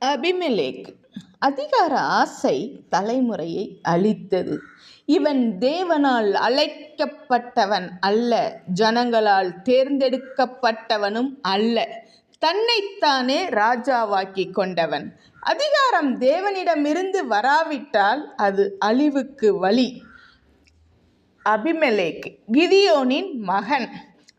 Abimelech அதிகார ஆசை தலைமுறையை அழித்தது. இவன் தேவனால் அழைக்கப்பட்டவன் அல்ல, ஜனங்களால் தேர்ந்தெடுக்கப்பட்டவனும் அல்ல, தன்னைத்தானே ராஜாவாக்கிக் கொண்டவன். அதிகாரம் தேவனிடமிருந்து வராவிட்டால் அது அழிவுக்கு வழி. அபிமெலேக் கிதியோனின் மகன்.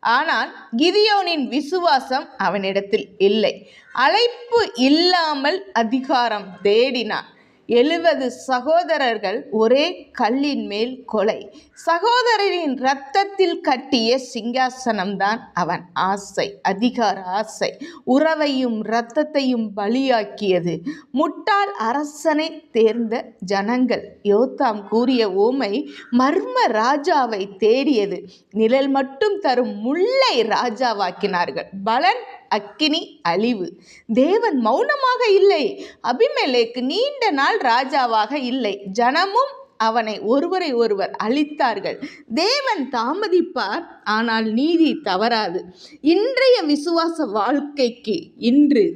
ஆனால் கிதியோனின் விசுவாசம் அவனிடத்தில் இல்லை. அழைப்பு இல்லாமல் அதிகாரம் தேடினான். 70 சகோதரர்கள் ஒரே கல்லின் மேல் கொலை. சகோதரரின் இரத்தத்தில் கட்டிய சிங்காசனம்தான் அவன் ஆசை. அதிகார ஆசை உறவையும் இரத்தத்தையும் பலியாக்கியது. முட்டாள் அரசனை தேர்ந்த ஜனங்கள். யோத்தாம் கூறிய ஓமை மர்ம ராஜாவை தேடியது. நிழல் மட்டும் தரும் முல்லை ராஜாவாக்கினார்கள். பலன் அக்கினி, அழிவு. தேவன் மௌனமாக இல்லை. அபிமெலேக்கு நீண்ட நாள் ராஜாவாக இல்லை. ஜனமும் அவனை ஒருவரை ஒருவர் அழித்தார்கள். தேவன் தாமதிப்பார், ஆனால் நீதி தவறாது. இன்றைய விசுவாச வாழ்க்கைக்கு இன்று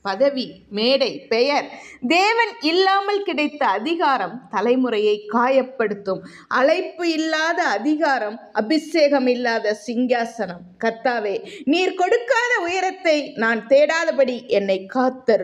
பதவி, மேடை, பெயர், தேவன் இல்லாமல் கிடைத்த அதிகாரம் தலைமுறையை காயப்படுத்தும். அழைப்பு இல்லாத அதிகாரம், அபிஷேகம் இல்லாத சிங்காசனம். கர்த்தாவே, நீர் கொடுக்காத உயரத்தை நான் தேடாதபடி என்னை காத்தருளும்.